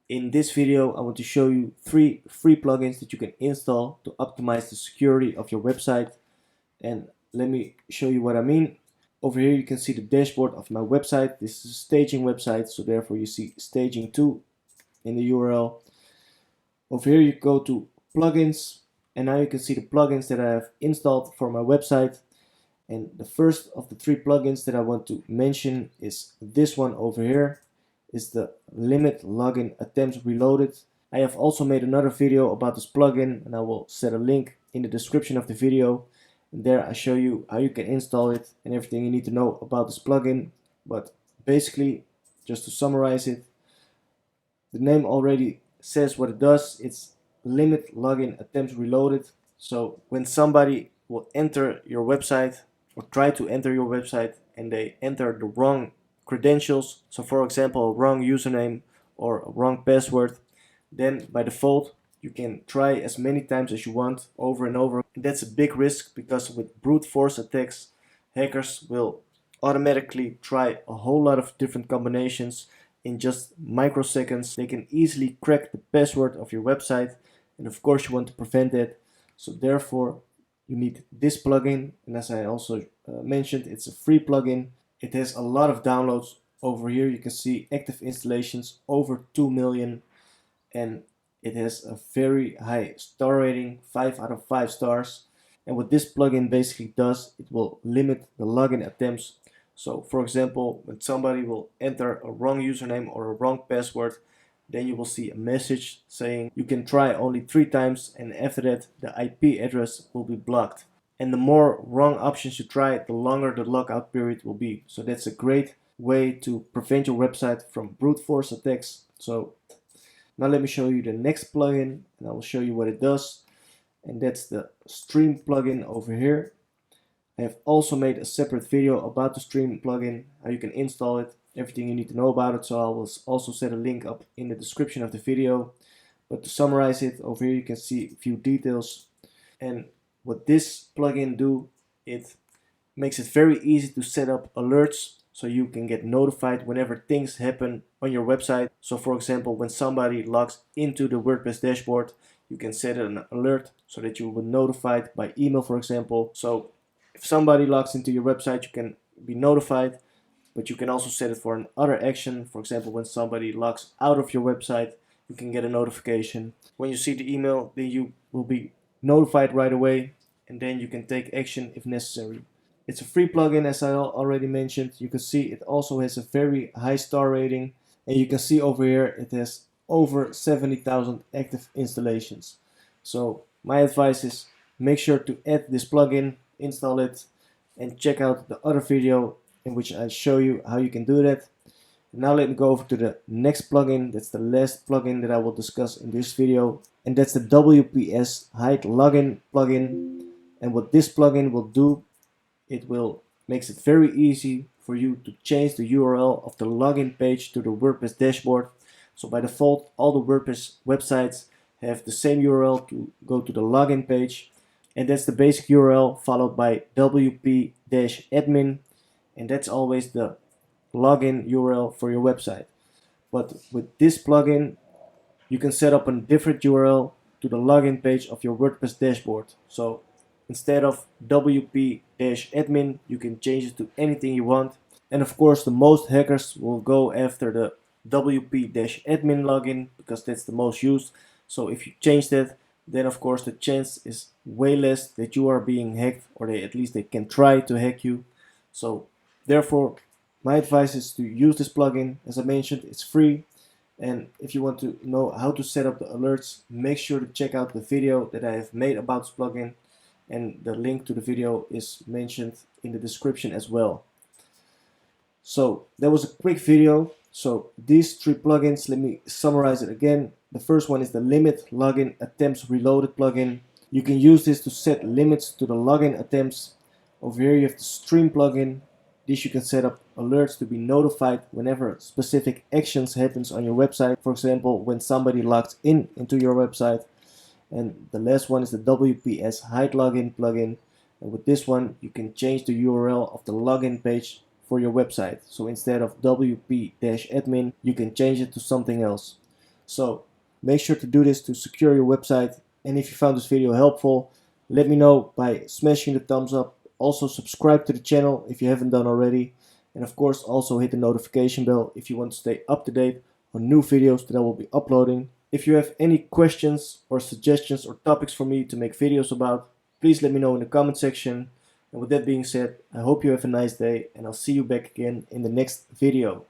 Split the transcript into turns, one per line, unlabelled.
In this video, I want to show you 3 free plugins that you can install to optimize the security of your website. And let me show you what I mean. Over here you can see the dashboard of my website. This is a staging website, so therefore you see staging 2 in the URL. Over here you go to plugins, and now you can see the plugins that I have installed for my website. And the first of the 3 plugins that I want to mention is this one over here. Is the limit login attempts reloaded. I have also made another video about this plugin, and I will set a link in the description of the video. And there I show you how you can install it and everything you need to know about this plugin. But basically, just to summarize it, the name already says what it does. It's limit login attempts reloaded. So when somebody will enter your website or try to enter your website and they enter the wrong credentials, so for example a wrong username or a wrong password, then by default you can try as many times as you want over and over. And that's a big risk, because with brute force attacks, hackers will automatically try a whole lot of different combinations in just microseconds. They can easily crack the password of your website, and of course you want to prevent that. So therefore you need this plugin, and as I also mentioned, it's a free plugin. It has a lot of downloads. Over here you can see active installations over 2 million, and it has a very high star rating, 5 out of 5 stars. And what this plugin basically does, it will limit the login attempts. So for example, when somebody will enter a wrong username or a wrong password, then you will see a message saying you can try only 3 times, and after that the IP address will be blocked. And the more wrong options you try, the longer the lockout period will be. So that's a great way to prevent your website from brute force attacks. So now let me show you the next plugin, and I will show you what it does. And that's the Stream plugin over here. I have also made a separate video about the Stream plugin, how you can install it, everything you need to know about it. So I will also set a link up in the description of the video. But to summarize it, over here you can see a few details. And what this plugin do, it makes it very easy to set up alerts, so you can get notified whenever things happen on your website. So for example, when somebody logs into the WordPress dashboard, you can set an alert so that you will be notified by email, for example. So if somebody logs into your website, you can be notified, but you can also set it for another action. For example, when somebody logs out of your website, you can get a notification. When you see the email, then you will be notified right away, and then you can take action if necessary. It's a free plugin, as I already mentioned. You can see it also has a very high star rating, and you can see over here it has over 70,000 active installations. So my advice is make sure to add this plugin, install it, and check out the other video in which I show you how you can do that. Now let me go over to the next plugin. That's the last plugin that I will discuss in this video, and that's the WPS Hide Login plugin. And what this plugin will do, it will makes it very easy for you to change the URL of the login page to the WordPress dashboard. So by default, all the WordPress websites have the same URL to go to the login page, and that's the basic URL followed by wp-admin, and that's always the login URL for your website. But with this plugin, you can set up a different URL to the login page of your WordPress dashboard. So instead of wp-admin, you can change it to anything you want. And of course, the most hackers will go after the wp-admin login, because that's the most used. So if you change that, then of course the chance is way less that you are being hacked, or at least they can try to hack you. So therefore, my advice is to use this plugin. As I mentioned, it's free. And if you want to know how to set up the alerts, make sure to check out the video that I have made about this plugin, and the link to the video is mentioned in the description as well. So that was a quick video. So these 3 plugins, let me summarize it again. The first one is the Limit Login Attempts Reloaded plugin. You can use this to set limits to the login attempts. Over here you have the Stream plugin. This you can set up alerts to be notified whenever specific actions happens on your website. For example, when somebody logs into your website. And the last one is the WPS Hide Login plugin. And with this one, you can change the URL of the login page for your website. So instead of wp-admin, you can change it to something else. So make sure to do this to secure your website. And if you found this video helpful, let me know by smashing the thumbs up. Also subscribe to the channel if you haven't done already. And of course also hit the notification bell if you want to stay up to date on new videos that I will be uploading. If you have any questions or suggestions or topics for me to make videos about, please let me know in the comment section. And with that being said, I hope you have a nice day, and I'll see you back again in the next video.